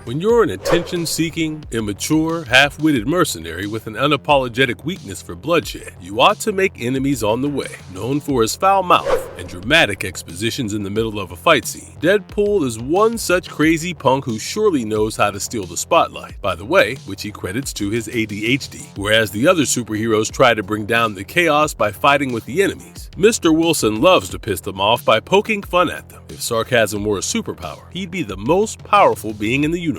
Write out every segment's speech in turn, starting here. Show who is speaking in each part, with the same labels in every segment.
Speaker 1: When you're an attention-seeking, immature, half-witted mercenary with an unapologetic weakness for bloodshed, you ought to make enemies on the way. Known for his foul mouth and dramatic expositions in the middle of a fight scene, Deadpool is one such crazy punk who surely knows how to steal the spotlight, by the way, which he credits to his ADHD. Whereas the other superheroes try to bring down the chaos by fighting with the enemies, Mr. Wilson loves to piss them off by poking fun at them. If sarcasm were a superpower, he'd be the most powerful being in the universe.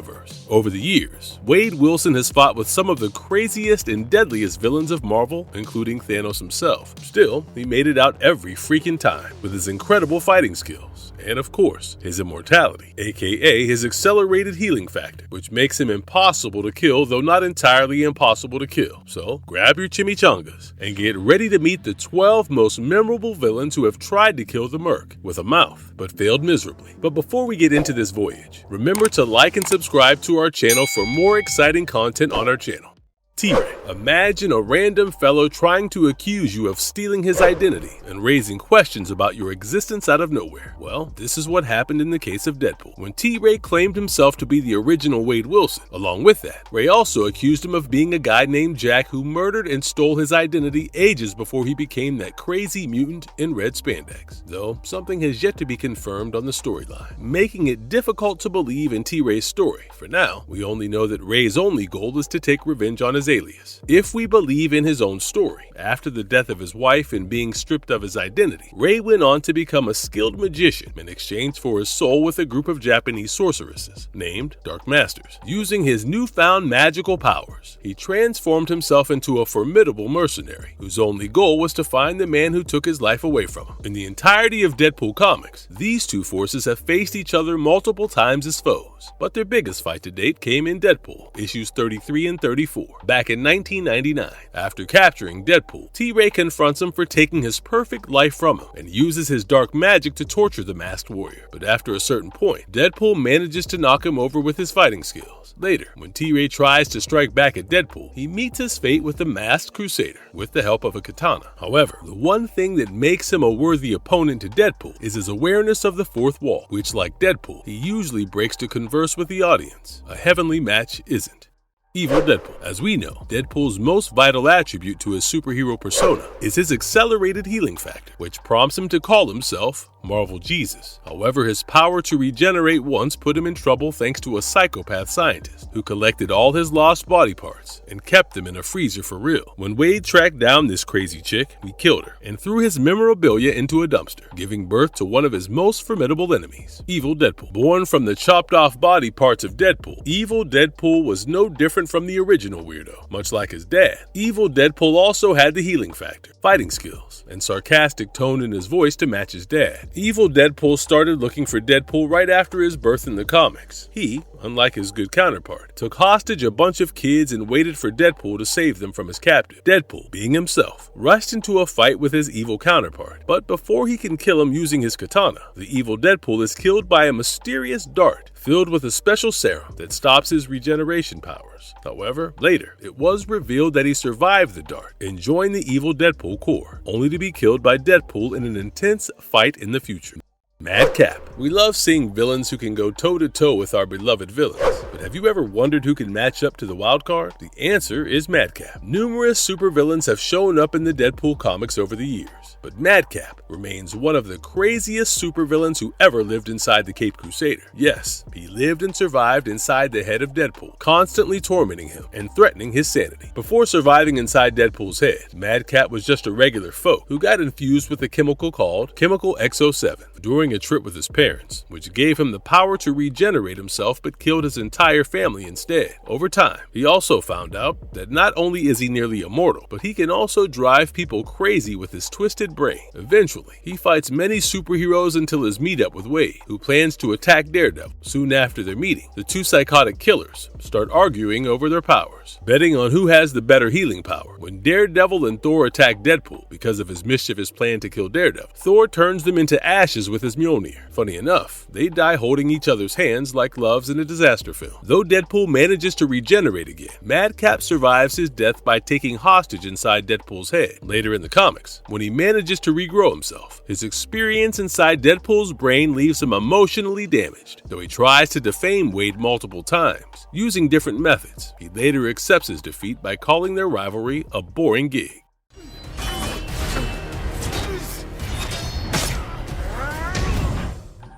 Speaker 1: Over the years, Wade Wilson has fought with some of the craziest and deadliest villains of Marvel, including Thanos himself. Still, he made it out every freaking time with his incredible fighting skills. And of course, his immortality, aka his accelerated healing factor, which makes him impossible to kill, though not entirely impossible to kill. So, grab your chimichangas and get ready to meet the 12 most memorable villains who have tried to kill the Merc with a mouth, but failed miserably. But before we get into this voyage, remember to like and subscribe to our channel for more exciting content on our channel. T-Ray. Imagine a random fellow trying to accuse you of stealing his identity and raising questions about your existence out of nowhere. Well, this is what happened in the case of Deadpool, when T-Ray claimed himself to be the original Wade Wilson. Along with that, Ray also accused him of being a guy named Jack who murdered and stole his identity ages before he became that crazy mutant in red spandex. Though, something has yet to be confirmed on the storyline, making it difficult to believe in T-Ray's story. For now, we only know that Ray's only goal is to take revenge on his alias. If we believe in his own story, after the death of his wife and being stripped of his identity, Ray went on to become a skilled magician in exchange for his soul with a group of Japanese sorceresses named Dark Masters. Using his newfound magical powers, he transformed himself into a formidable mercenary whose only goal was to find the man who took his life away from him. In the entirety of Deadpool comics, these two forces have faced each other multiple times as foes, but their biggest fight to date came in Deadpool, issues 33 and 34. Back in 1999, after capturing Deadpool, T-Ray confronts him for taking his perfect life from him and uses his dark magic to torture the masked warrior. But after a certain point, Deadpool manages to knock him over with his fighting skills. Later, when T-Ray tries to strike back at Deadpool, he meets his fate with the masked crusader with the help of a katana. However, the one thing that makes him a worthy opponent to Deadpool is his awareness of the fourth wall, which, like Deadpool, he usually breaks to converse with the audience. A heavenly match isn't. Evil Deadpool. As we know, Deadpool's most vital attribute to his superhero persona is his accelerated healing factor, which prompts him to call himself Marvel Jesus. However, his power to regenerate once put him in trouble thanks to a psychopath scientist who collected all his lost body parts and kept them in a freezer for real. When Wade tracked down this crazy chick, he killed her and threw his memorabilia into a dumpster, giving birth to one of his most formidable enemies, Evil Deadpool. Born from the chopped off body parts of Deadpool, Evil Deadpool was no different from the original weirdo. Much like his dad, Evil Deadpool also had the healing factor, fighting skills, and sarcastic tone in his voice to match his dad. Evil Deadpool started looking for Deadpool right after his birth in the comics. He, unlike his good counterpart, took hostage a bunch of kids and waited for Deadpool to save them from his captive. Deadpool, being himself, rushed into a fight with his evil counterpart, but before he can kill him using his katana, the evil Deadpool is killed by a mysterious dart filled with a special serum that stops his regeneration powers. However, later, it was revealed that he survived the dart and joined the evil Deadpool Corps, only to be killed by Deadpool in an intense fight in the future. Madcap. We love seeing villains who can go toe-to-toe with our beloved villains, but have you ever wondered who can match up to the wild card? The answer is Madcap. Numerous supervillains have shown up in the Deadpool comics over the years, but Madcap remains one of the craziest supervillains who ever lived inside the Caped Crusader. Yes, he lived and survived inside the head of Deadpool, constantly tormenting him and threatening his sanity. Before surviving inside Deadpool's head, Madcap was just a regular foe who got infused with a chemical called Chemical XO7 during a trip with his parents, which gave him the power to regenerate himself but killed his entire family instead. Over time, he also found out that not only is he nearly immortal, but he can also drive people crazy with his twisted brain. Eventually, he fights many superheroes until his meetup with Wade, who plans to attack Daredevil. Soon after their meeting, the two psychotic killers start arguing over their powers, betting on who has the better healing power. When Daredevil and Thor attack Deadpool because of his mischievous plan to kill Daredevil, Thor turns them into ashes with his Mjolnir. Funny enough, they die holding each other's hands like loves in a disaster film. original. Though Deadpool manages to regenerate again, Madcap survives his death by taking hostage inside Deadpool's head. Later in the comics, when he manages to regrow himself, his experience inside Deadpool's brain leaves him emotionally damaged. Though he tries to defame Wade multiple times, using different methods, he later accepts his defeat by calling their rivalry a boring gig.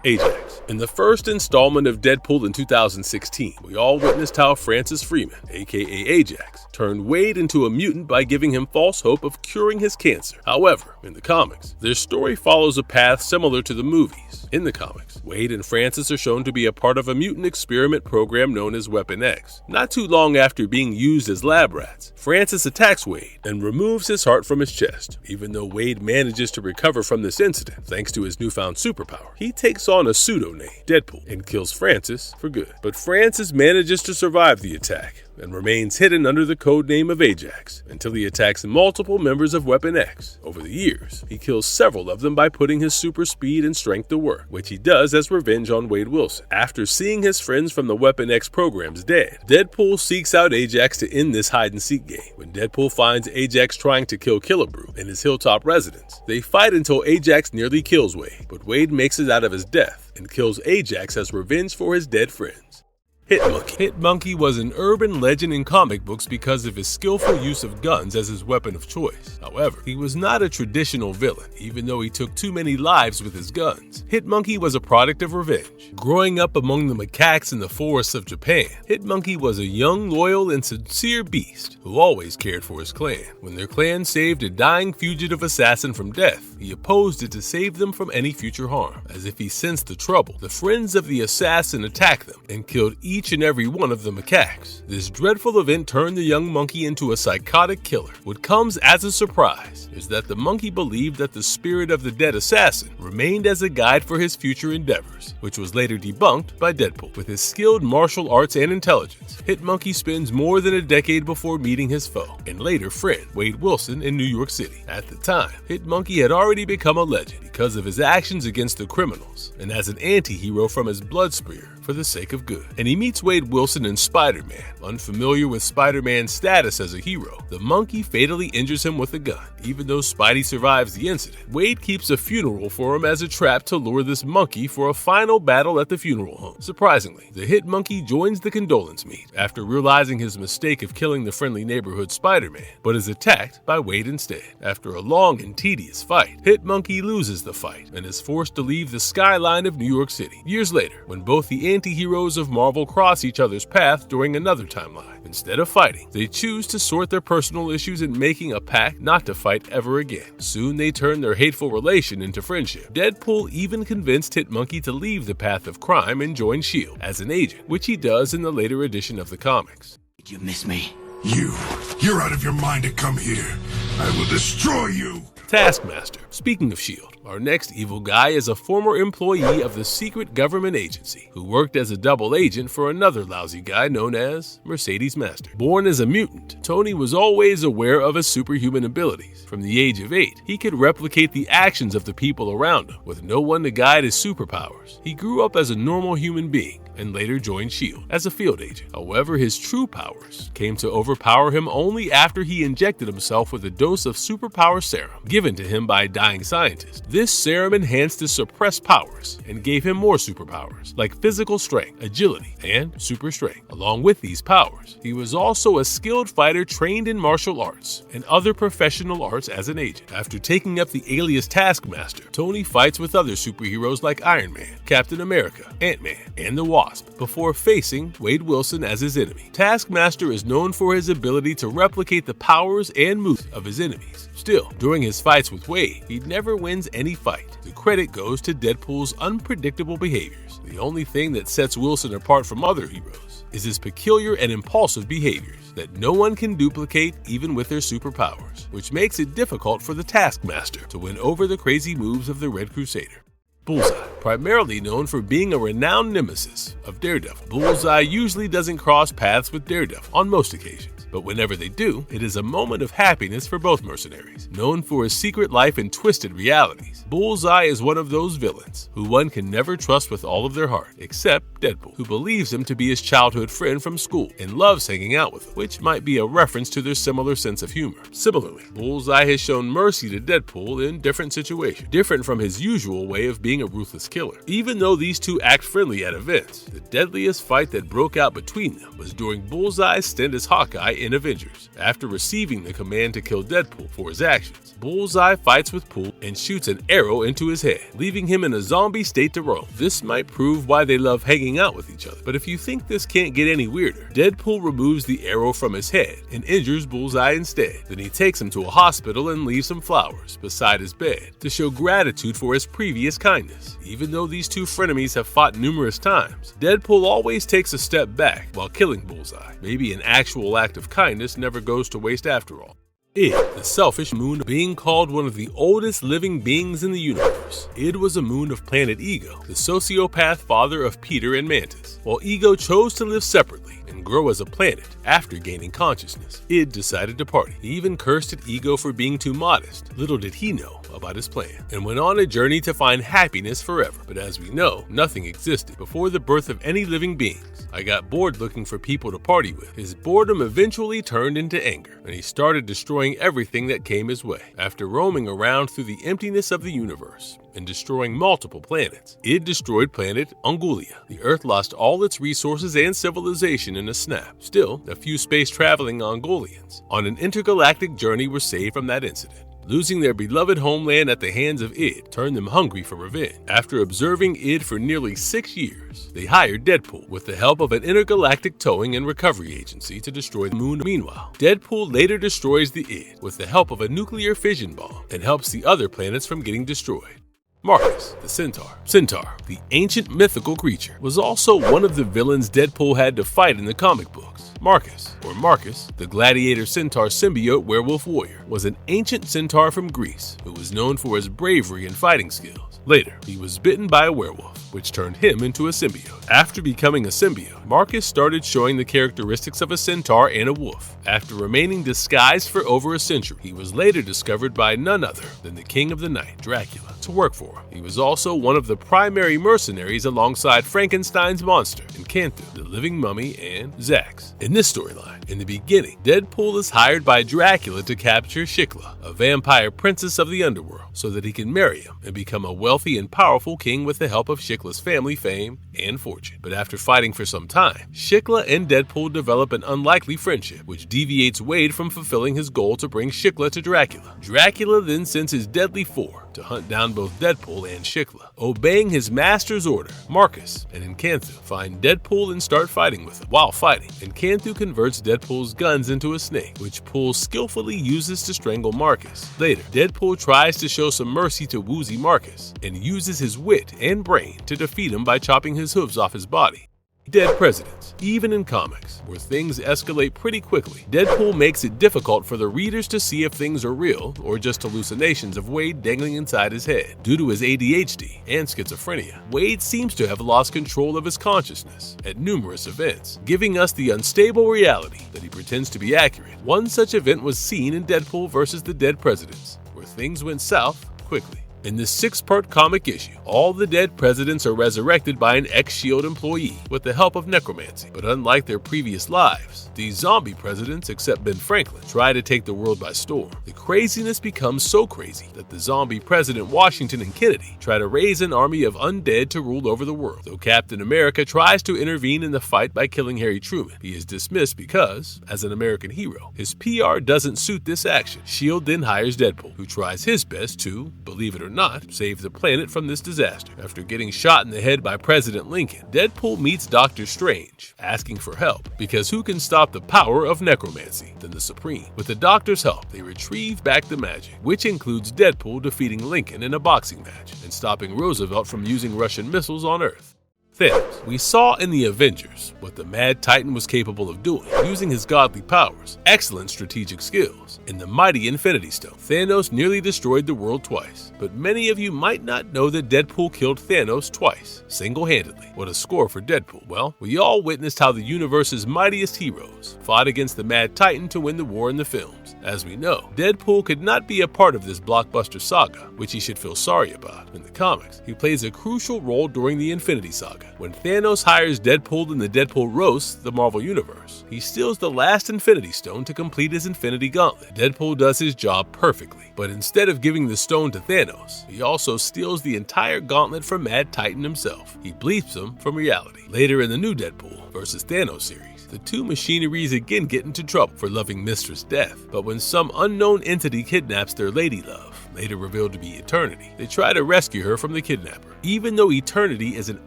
Speaker 1: Ajax. In the first installment of Deadpool in 2016, we all witnessed how Francis Freeman, aka Ajax, turned Wade into a mutant by giving him false hope of curing his cancer. However, in the comics, their story follows a path similar to the movies. In the comics, Wade and Francis are shown to be a part of a mutant experiment program known as Weapon X. Not too long after being used as lab rats, Francis attacks Wade and removes his heart from his chest. Even though Wade manages to recover from this incident thanks to his newfound superpower, he takes on a pseudo name, Deadpool, and kills Francis for good. But Francis manages to survive the attack and remains hidden under the codename of Ajax until he attacks multiple members of Weapon X. Over the years, he kills several of them by putting his super speed and strength to work, which he does as revenge on Wade Wilson. After seeing his friends from the Weapon X programs dead, Deadpool seeks out Ajax to end this hide-and-seek game. When Deadpool finds Ajax trying to kill Killebrew in his hilltop residence, they fight until Ajax nearly kills Wade, but Wade makes it out of his death and kills Ajax as revenge for his dead friends. HitMonkey. HitMonkey was an urban legend in comic books because of his skillful use of guns as his weapon of choice. However, he was not a traditional villain, even though he took too many lives with his guns. HitMonkey was a product of revenge. Growing up among the macaques in the forests of Japan, HitMonkey was a young, loyal, and sincere beast who always cared for his clan. When their clan saved a dying fugitive assassin from death, he opposed it to save them from any future harm. As if he sensed the trouble, the friends of the assassin attacked them and killed each and every one of the macaques. This dreadful event turned the young monkey into a psychotic killer. What comes as a surprise is that the monkey believed that the spirit of the dead assassin remained as a guide for his future endeavors, which was later debunked by Deadpool. With his skilled martial arts and intelligence, HitMonkey spends more than a decade before meeting his foe and later friend Wade Wilson in New York City. At the time, HitMonkey had already become a legend because of his actions against the criminals and as an anti-hero from his blood spear for the sake of good. And he meets Wade Wilson in Spider-Man. Unfamiliar with Spider-Man's status as a hero, the monkey fatally injures him with a gun. Even though Spidey survives the incident, Wade keeps a funeral for him as a trap to lure this monkey for a final battle at the funeral home. Surprisingly, the HitMonkey joins the condolence meet after realizing his mistake of killing the friendly neighborhood Spider-Man, but is attacked by Wade instead. After a long and tedious fight, HitMonkey loses the fight and is forced to leave the skyline of New York City. Years later, when both the anti-heroes of Marvel cross each other's path during another timeline, instead of fighting, they choose to sort their personal issues in making a pact not to fight ever again. Soon they turn their hateful relation into friendship. Deadpool even convinced HitMonkey to leave the path of crime and join S.H.I.E.L.D. as an agent, which he does in the later edition of the comics.
Speaker 2: Did you miss me?
Speaker 3: You're out of your mind to come here. I will destroy you.
Speaker 1: Taskmaster. Speaking of S.H.I.E.L.D., our next evil guy is a former employee of the secret government agency who worked as a double agent for another lousy guy known as Mercedes Master. Born as a mutant, Tony was always aware of his superhuman abilities. From the age of 8, he could replicate the actions of the people around him with no one to guide his superpowers. He grew up as a normal human being and later joined S.H.I.E.L.D. as a field agent. However, his true powers came to overpower him only after he injected himself with a dose of superpower serum given to him by a dying scientist. This serum enhanced his suppressed powers and gave him more superpowers, like physical strength, agility, and super strength. Along with these powers, he was also a skilled fighter trained in martial arts and other professional arts as an agent. After taking up the alias Taskmaster, Tony fights with other superheroes like Iron Man, Captain America, Ant-Man, and the Wasp before facing Wade Wilson as his enemy. Taskmaster is known for his ability to replicate the powers and moves of his enemies. Still, during his fights with Wade, he never wins any fight. The credit goes to Deadpool's unpredictable behaviors. The only thing that sets Wilson apart from other heroes is his peculiar and impulsive behaviors that no one can duplicate even with their superpowers, which makes it difficult for the Taskmaster to win over the crazy moves of the Red Crusader. Bullseye. Primarily known for being a renowned nemesis of Daredevil, Bullseye usually doesn't cross paths with Daredevil on most occasions. But whenever they do, it is a moment of happiness for both mercenaries. Known for his secret life and twisted realities, Bullseye is one of those villains who one can never trust with all of their heart, except Deadpool, who believes him to be his childhood friend from school and loves hanging out with him, which might be a reference to their similar sense of humor. Similarly, Bullseye has shown mercy to Deadpool in different situations, different from his usual way of being a ruthless killer. Even though these two act friendly at events, the deadliest fight that broke out between them was during Bullseye's stint as Hawkeye in Avengers. After receiving the command to kill Deadpool for his actions, Bullseye fights with Pool and shoots an arrow into his head, leaving him in a zombie state to roam. This might prove why they love hanging out with each other, but if you think this can't get any weirder, Deadpool removes the arrow from his head and injures Bullseye instead. Then he takes him to a hospital and leaves some flowers beside his bed to show gratitude for his previous kindness. Even though these two frenemies have fought numerous times, Deadpool always takes a step back while killing Bullseye. Maybe an actual act of kindness never goes to waste after all. Id, the selfish moon, being called one of the oldest living beings in the universe. Id was a moon of planet Ego, the sociopath father of Peter and Mantis. While Ego chose to live separately and grow as a planet after gaining consciousness, Id decided to party. He even cursed at Ego for being too modest. Little did he know about his plan, and went on a journey to find happiness forever. But as we know, nothing existed before the birth of any living beings. I got bored looking for people to party with. His boredom eventually turned into anger, and he started destroying everything that came his way. After roaming around through the emptiness of the universe and destroying multiple planets, Id destroyed planet Angulia. The Earth lost all its resources and civilization in a snap. Still, a few space-traveling Angolians on an intergalactic journey were saved from that incident. Losing their beloved homeland at the hands of Id turned them hungry for revenge. After observing Id for nearly 6 years, they hired Deadpool with the help of an intergalactic towing and recovery agency to destroy the moon. Meanwhile, Deadpool later destroys the Id with the help of a nuclear fission bomb and helps the other planets from getting destroyed. Marcus, the Centaur. Centaur, the ancient mythical creature, was also one of the villains Deadpool had to fight in the comic books. Marcus, or Marcus, the gladiator centaur symbiote werewolf warrior, was an ancient centaur from Greece who was known for his bravery and fighting skills. Later, he was bitten by a werewolf, which turned him into a symbiote. After becoming a symbiote, Marcus started showing the characteristics of a centaur and a wolf. After remaining disguised for over a century, he was later discovered by none other than the King of the Night, Dracula, to work for him. He was also one of the primary mercenaries alongside Frankenstein's monster, and Canthu, the living mummy, and Zax. In this storyline, in the beginning, Deadpool is hired by Dracula to capture Shikla, a vampire princess of the underworld, so that he can marry him and become a wealthy and powerful king with the help of Shikla's family, fame, and fortune. But after fighting for some time, Shikla and Deadpool develop an unlikely friendship, which deviates Wade from fulfilling his goal to bring Shikla to Dracula. Dracula then sends his deadly four to hunt down both Deadpool and Shikla. Obeying his master's order, Marcus and Encanthu find Deadpool and start fighting with him. While fighting, Encanthu converts Deadpool's guns into a snake, which Pool skillfully uses to strangle Marcus. Later, Deadpool tries to show some mercy to woozy Marcus and uses his wit and brain to defeat him by chopping his hooves off his body. Dead presidents. Even in comics, where things escalate pretty quickly, Deadpool makes it difficult for the readers to see if things are real or just hallucinations of Wade dangling inside his head. Due to his ADHD and schizophrenia, Wade seems to have lost control of his consciousness at numerous events, giving us the unstable reality that he pretends to be accurate. One such event was seen in Deadpool vs. the Dead Presidents, where things went south quickly. In this 6-part comic issue, all the dead presidents are resurrected by an ex-S.H.I.E.L.D. employee with the help of necromancy. But unlike their previous lives, these zombie presidents, except Ben Franklin, try to take the world by storm. The craziness becomes so crazy that the zombie president Washington and Kennedy try to raise an army of undead to rule over the world. Though Captain America tries to intervene in the fight by killing Harry Truman, he is dismissed because, as an American hero, his PR doesn't suit this action. S.H.I.E.L.D. then hires Deadpool, who tries his best to, believe it or not, save the planet from this disaster. After getting shot in the head by President Lincoln, Deadpool meets Doctor Strange, asking for help, because who can stop the power of necromancy than the Supreme? With the Doctor's help, they retrieve back the magic, which includes Deadpool defeating Lincoln in a boxing match and stopping Roosevelt from using Russian missiles on Earth. Thanos. We saw in the Avengers what the Mad Titan was capable of doing, using his godly powers, excellent strategic skills, and the mighty Infinity Stone. Thanos nearly destroyed the world twice, but many of you might not know that Deadpool killed Thanos twice, single-handedly. What a score for Deadpool. Well, we all witnessed how the universe's mightiest heroes fought against the Mad Titan to win the war in the films. As we know, Deadpool could not be a part of this blockbuster saga, which he should feel sorry about. In the comics, he plays a crucial role during the Infinity Saga. When Thanos hires Deadpool in the Deadpool roasts the Marvel Universe, he steals the last Infinity Stone to complete his Infinity Gauntlet. Deadpool does his job perfectly, but instead of giving the stone to Thanos, he also steals the entire gauntlet from Mad Titan himself. He bleeps him from reality. Later in the new Deadpool vs. Thanos series, the two machineries again get into trouble for loving Mistress Death, but when some unknown entity kidnaps their lady love, later revealed to be Eternity, they try to rescue her from the kidnapper. Even though Eternity is an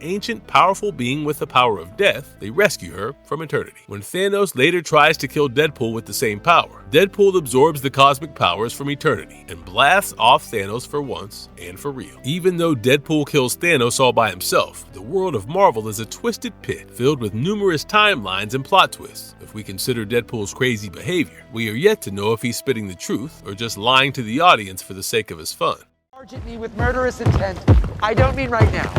Speaker 1: ancient, powerful being with the power of death, they rescue her from Eternity. When Thanos later tries to kill Deadpool with the same power, Deadpool absorbs the cosmic powers from Eternity and blasts off Thanos for once and for real. Even though Deadpool kills Thanos all by himself, the world of Marvel is a twisted pit filled with numerous timelines and plot twists. If we consider Deadpool's crazy behavior, we are yet to know if he's spitting the truth or just lying to the audience for the sake of his fun.
Speaker 2: Charge at me with murderous intent. I don't mean right now.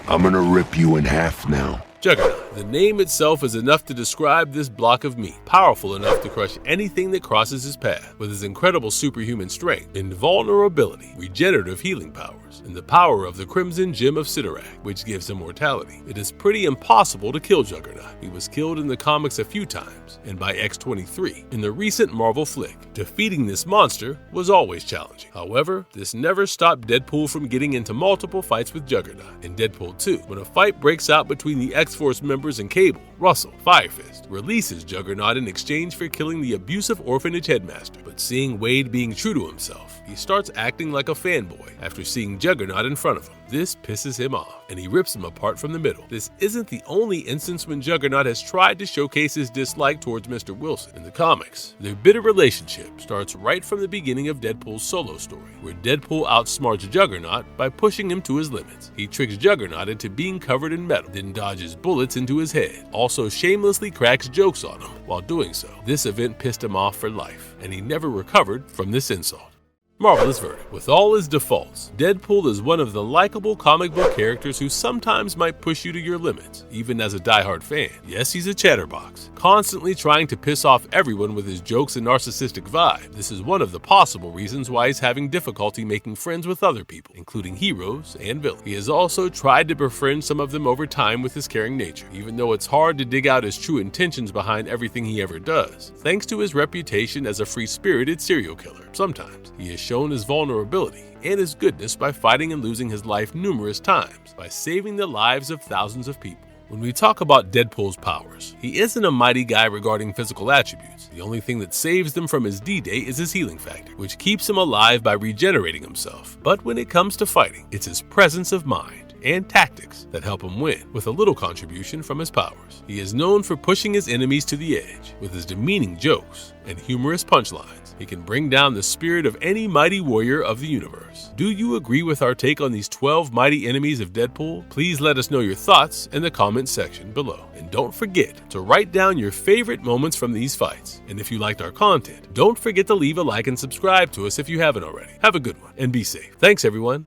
Speaker 3: I'm gonna rip you in half now.
Speaker 1: Juggernaut. The name itself is enough to describe this block of meat, powerful enough to crush anything that crosses his path. With his incredible superhuman strength, invulnerability, regenerative healing powers, and the power of the Crimson Gem of Sidorak, which gives immortality, it is pretty impossible to kill Juggernaut. He was killed in the comics a few times, and by X-23 in the recent Marvel flick. Defeating this monster was always challenging. However, this never stopped Deadpool from getting into multiple fights with Juggernaut. In Deadpool 2, when a fight breaks out between the X-Force members and Cable, Russell, Firefist, releases Juggernaut in exchange for killing the abusive orphanage headmaster. But seeing Wade being true to himself, he starts acting like a fanboy after seeing Juggernaut in front of him. This pisses him off, and he rips him apart from the middle. This isn't the only instance when Juggernaut has tried to showcase his dislike towards Mr. Wilson. In the comics, their bitter relationship starts right from the beginning of Deadpool's solo story, where Deadpool outsmarts Juggernaut by pushing him to his limits. He tricks Juggernaut into being covered in metal, then dodges bullets into his head, also shamelessly cracks jokes on him while doing so. This event pissed him off for life, and he never recovered from this insult. Marvelous verdict. With all his defaults, Deadpool is one of the likable comic book characters who sometimes might push you to your limits, even as a diehard fan. Yes, he's a chatterbox, constantly trying to piss off everyone with his jokes and narcissistic vibe. This is one of the possible reasons why he's having difficulty making friends with other people, including heroes and villains. He has also tried to befriend some of them over time with his caring nature, even though it's hard to dig out his true intentions behind everything he ever does, thanks to his reputation as a free-spirited serial killer. Sometimes he is shown his vulnerability and his goodness by fighting and losing his life numerous times, by saving the lives of thousands of people. When we talk about Deadpool's powers, he isn't a mighty guy regarding physical attributes. The only thing that saves them from his D-Day is his healing factor, which keeps him alive by regenerating himself. But when it comes to fighting, it's his presence of mind and tactics that help him win, with a little contribution from his powers. He is known for pushing his enemies to the edge. With his demeaning jokes and humorous punchlines, he can bring down the spirit of any mighty warrior of the universe. Do you agree with our take on these 12 mighty enemies of Deadpool? Please let us know your thoughts in the comments section below. And don't forget to write down your favorite moments from these fights. And if you liked our content, don't forget to leave a like and subscribe to us if you haven't already. Have a good one and be safe. Thanks, everyone.